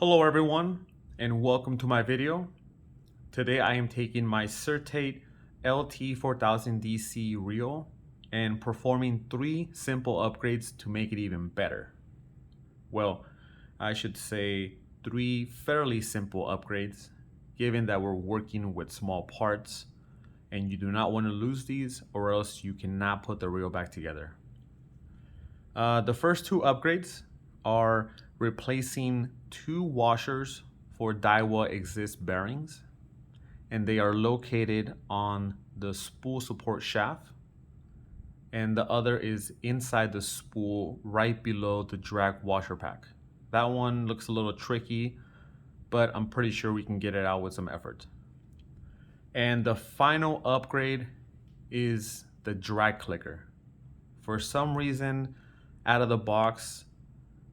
Hello everyone and welcome to my video. Today I am taking my Certate LT 4000D-C reel and performing 3 simple upgrades to make it even better. Well, I should say 3 fairly simple upgrades given that we're working with small parts and you do not want to lose these or else you cannot put the reel back together. The first 2 upgrades are replacing 2 washers for Daiwa Exist bearings, and they are located on the spool support shaft, and the other is inside the spool right below the drag washer pack. That one looks a little tricky, but I'm pretty sure we can get it out with some effort. And the final upgrade is the drag clicker. For some reason, out of the box,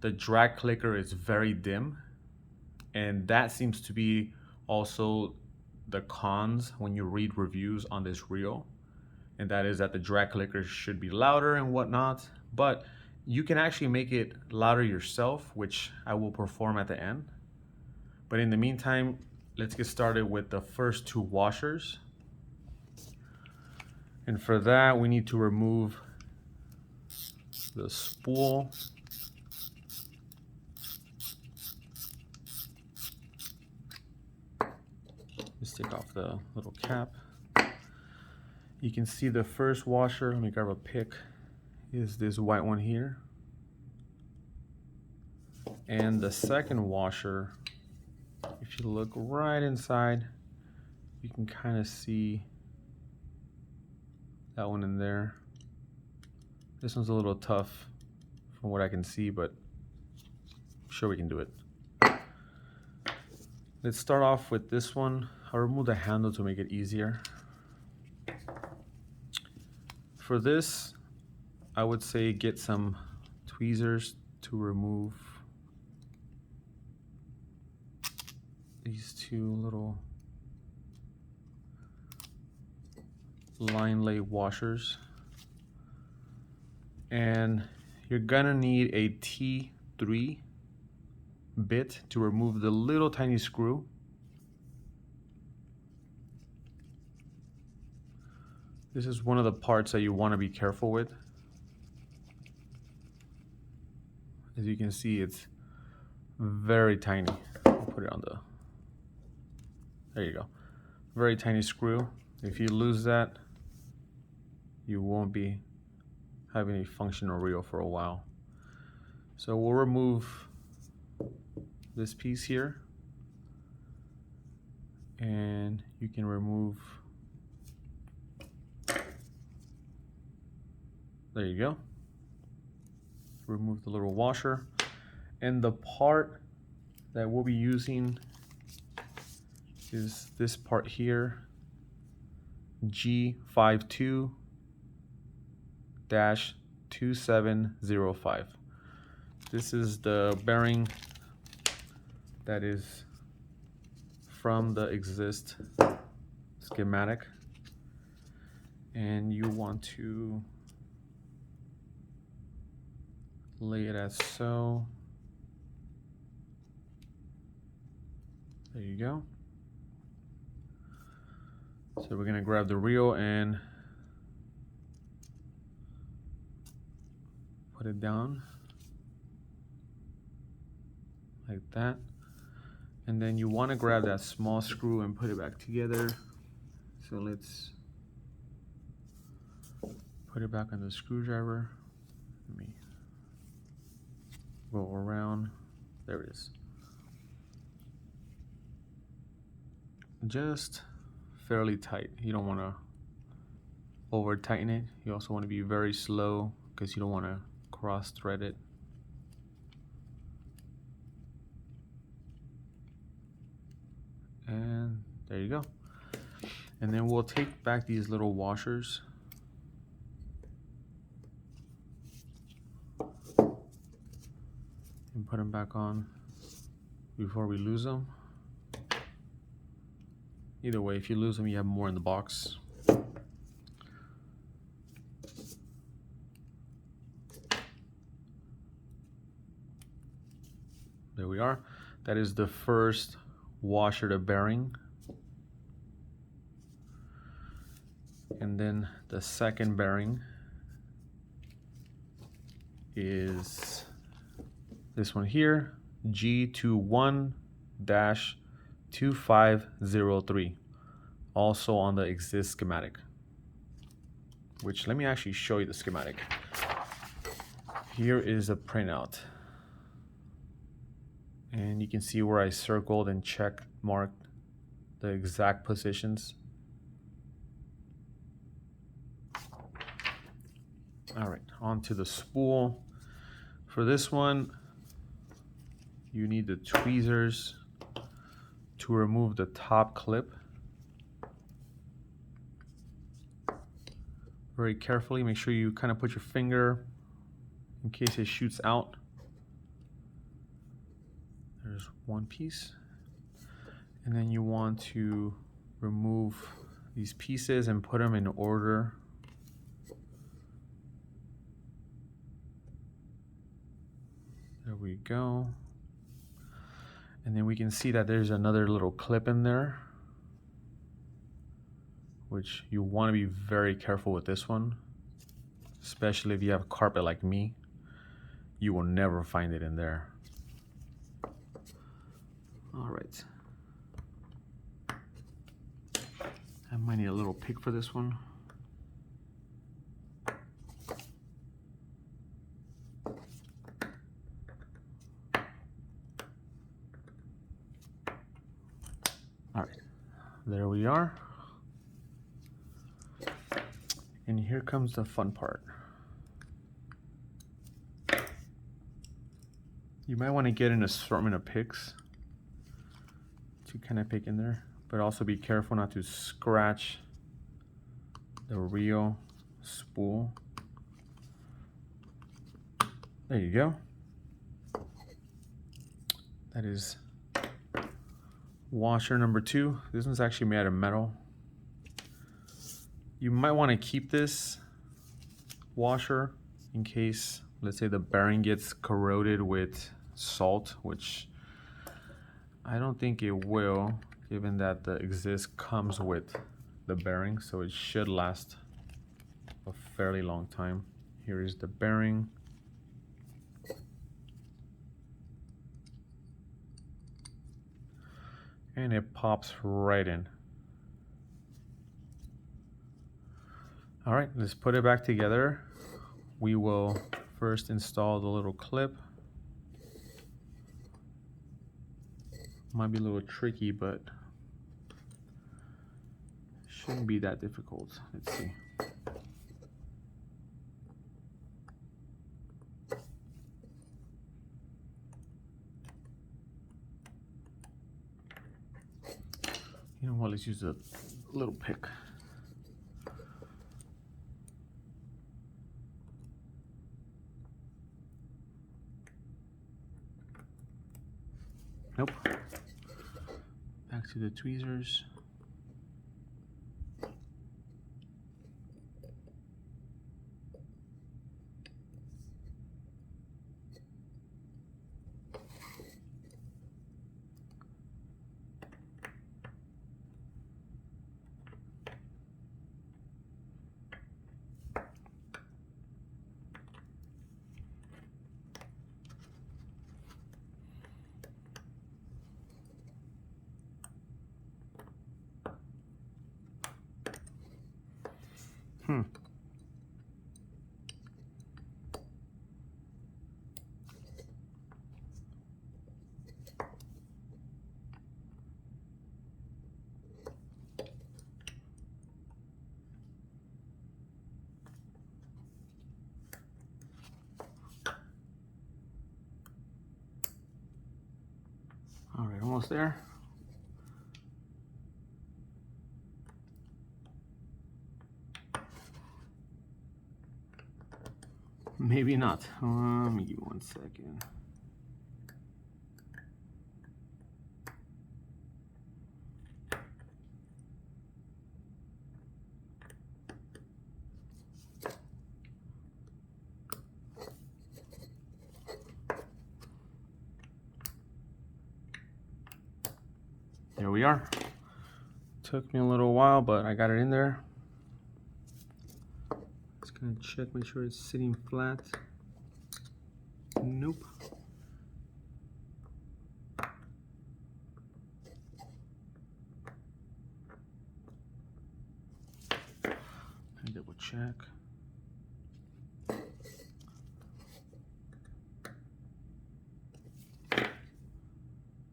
the drag clicker is very dim, and that seems to be also the cons when you read reviews on this reel, and that is that the drag clicker should be louder and whatnot, but you can actually make it louder yourself, which I will perform at the end. But in the meantime, let's get started with the first 2 washers. And for that, we need to remove the spool. Just take off the little cap. You can see the first washer, let me grab a pick, is this white one here. And the second washer, if you look right inside, you can kind of see that one in there. This one's a little tough from what I can see, but I'm sure we can do it. Let's start off with this one. I'll remove the handle to make it easier. For this, I would say get some tweezers to remove these 2 little line lay washers. And you're gonna need a T3 bit to remove the little tiny screw. This is one of the parts that you want to be careful with. As you can see, it's very tiny. I'll put it on the, there you go. Very tiny screw. If you lose that, you won't be having a functional reel for a while. So we'll remove this piece here, and you can remove, there you go, remove the little washer. And the part that we'll be using is this part here, G52-2705. This is the bearing that is from the Exist schematic, and you want to lay it as so. There you go. So we're gonna grab the reel and put it down like that. And then you want to grab that small screw and put it back together. So let's put it back on the screwdriver. Let me go around. There it is. Just fairly tight. You don't want to over tighten it. You also want to be very slow because you don't want to cross thread it. And there you go. And then we'll take back these little washers and put them back on before we lose them. Either way, if you lose them, you have more in the box. There we are. That is the first washer to bearing. And then the second bearing is this one here, G21-2503, also on the Exist schematic, which let me actually show you the schematic. Here is a printout. And you can see where I circled and check marked the exact positions. All right, on to the spool. For this one, you need the tweezers to remove the top clip. Very carefully, make sure you kind of put your finger in case it shoots out. There's one piece. And then you want to remove these pieces and put them in order. There we go. And then we can see that there's another little clip in there, which you want to be very careful with this one, especially if you have carpet like me. You will never find it in there. All right. I might need a little pick for this one. All right, there we are. And here comes the fun part. You might want to get an assortment of picks to kind of pick in there, but also be careful not to scratch the real spool. There you go. That is washer number 2. This one's actually made out of metal. You might want to keep this washer in case, let's say, the bearing gets corroded with salt, which I don't think it will, given that the Exist comes with the bearing, so it should last a fairly long time. Here is the bearing. And it pops right in. All right, let's put it back together. We will first install the little clip. Might be a little tricky, but shouldn't be that difficult. Let's see. You know what, let's use a little pick. Nope. Back to the tweezers. All right, almost there. Maybe not. Let me give you 1 second. There we are. Took me a little while, but I got it in there. Just gonna check, make sure it's sitting flat. Nope. Double check.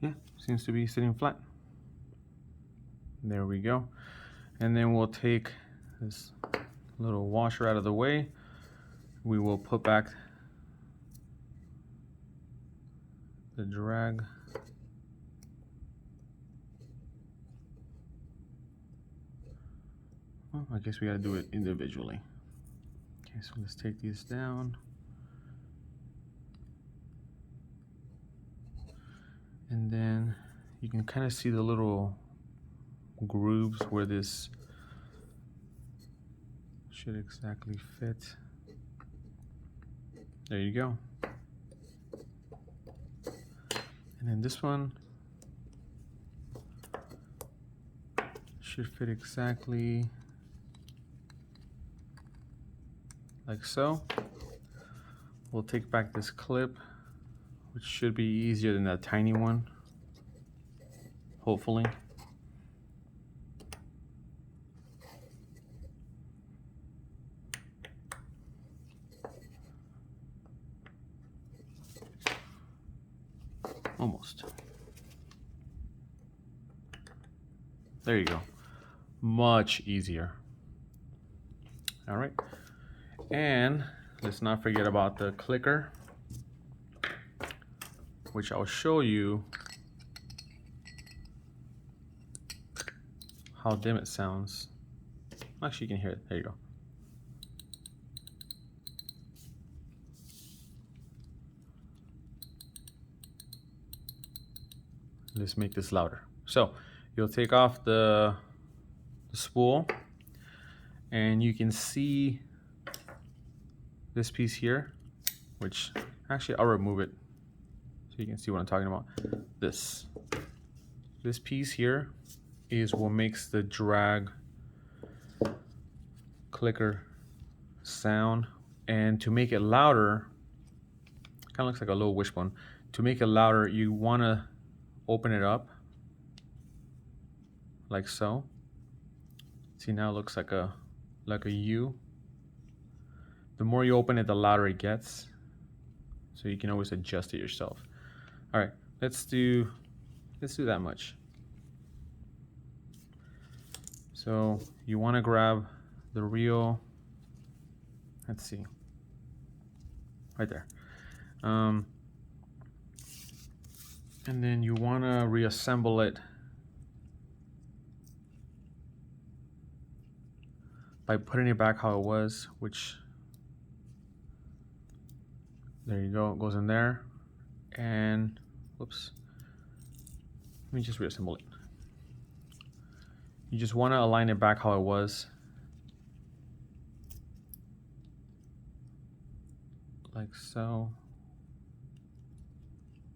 Yeah, seems to be sitting flat. There we go. And then we'll take this little washer out of the way. We will put back the drag. Well, I guess we gotta do it individually. Okay, so let's take these down. And then you can kind of see the little grooves where this should exactly fit. There you go. And then this one should fit exactly like so. We'll take back this clip, which should be easier than that tiny one, hopefully. Almost. There you go. Much easier. All right. And let's not forget about the clicker, which I'll show you how dim it sounds. Actually, you can hear it. There you go. Let's make this louder. So you'll take off the spool, and you can see this piece here, which actually I'll remove it so you can see what I'm talking about. This piece here is what makes the drag clicker sound. And to make it louder, kind of looks like a little wishbone. To make it louder, you want to open it up like so. See, now it looks like a U. The more you open it, the louder it gets. So you can always adjust it yourself. All right, let's do that much. So you want to grab the reel. Let's see, right there. And then you want to reassemble it by putting it back how it was, which, there you go, it goes in there. And whoops, let me just reassemble it. You just want to align it back how it was, like so.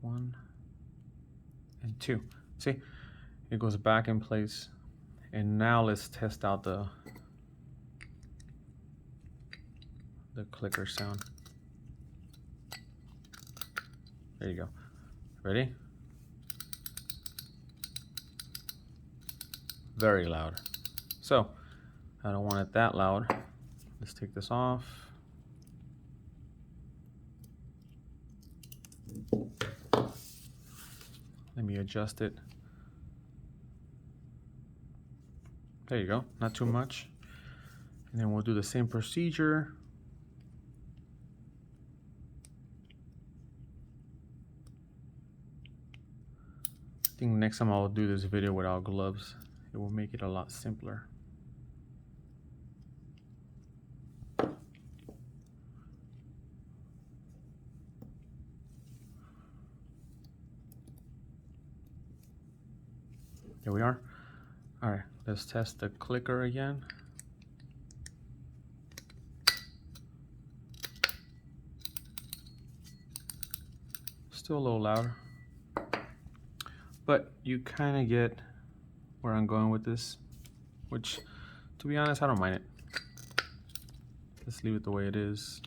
1 and 2. See, it goes back in place. And now let's test out the clicker sound. There you go. Ready? Very loud. So I don't want it that loud. Let's take this off. Let me adjust it. There you go, not too much. And then we'll do the same procedure. I think next time I'll do this video without gloves. It will make it a lot simpler. Here we are. All right, let's test the clicker again. Still a little louder, but you kind of get where I'm going with this, which, to be honest, I don't mind it. Let's leave it the way it is.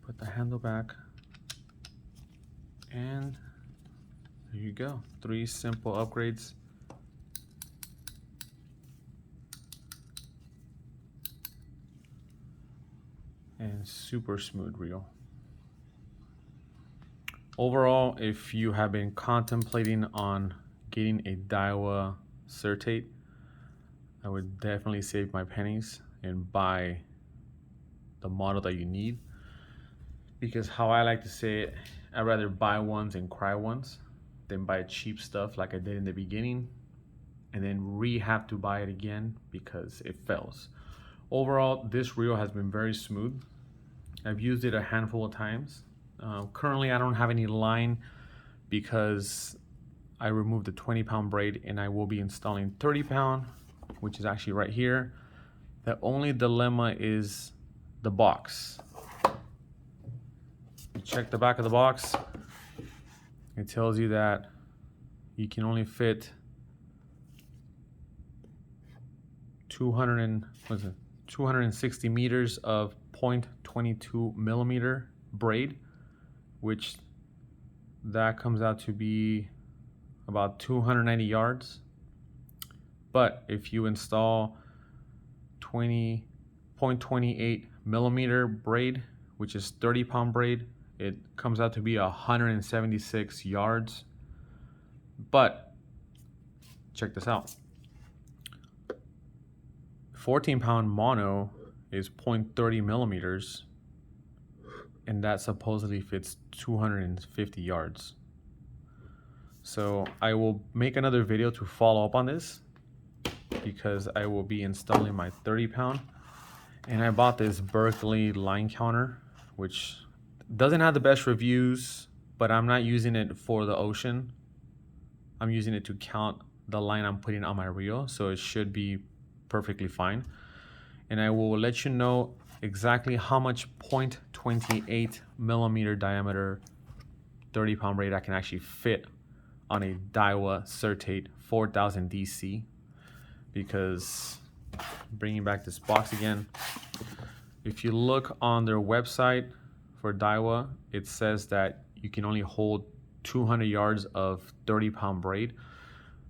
Put the handle back, and there you go. 3 simple upgrades. And super smooth reel. Overall, if you have been contemplating on getting a Daiwa Certate, I would definitely save my pennies and buy the model that you need. Because how I like to say it, I'd rather buy ones and cry once than buy cheap stuff like I did in the beginning and then have to buy it again because it fails. Overall, this reel has been very smooth. I've used it a handful of times. Currently, I don't have any line because I removed the 20-pound braid and I will be installing 30-pound, which is actually right here. The only dilemma is the box. You check the back of the box. It tells you that you can only fit 260 meters of 0.22 millimeter braid, which that comes out to be about 290 yards. But if you install 0.28 millimeter braid, which is 30-pound braid, it comes out to be 176 yards. But check this out. 14-pound mono is 0.30 millimeters, and that supposedly fits 250 yards. So I will make another video to follow up on this because I will be installing my 30-pound. And I bought this Berkeley line counter, which doesn't have the best reviews, but I'm not using it for the ocean. I'm using it to count the line I'm putting on my reel, so it should be perfectly fine. And I will let you know exactly how much 0.28 millimeter diameter 30-pound braid I can actually fit on a Daiwa Certate 4000D-C. Because, bringing back this box again, if you look on their website for Daiwa, it says that you can only hold 200 yards of 30-pound braid,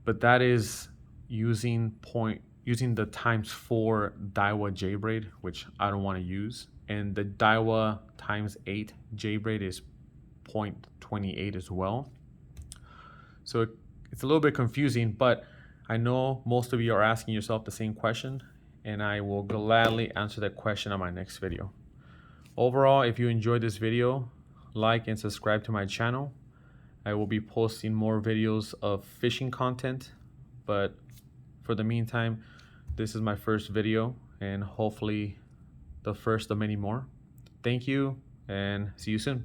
but that is using the ×4 Daiwa J braid, which I don't want to use, and the Daiwa ×8 J braid is 0.28 as well. So it's a little bit confusing, but I know most of you are asking yourself the same question, and I will gladly answer that question on my next video. Overall, if you enjoyed this video, like and subscribe to my channel. I will be posting more videos of fishing content, but for the meantime, this is my first video and hopefully the first of many more. Thank you and see you soon.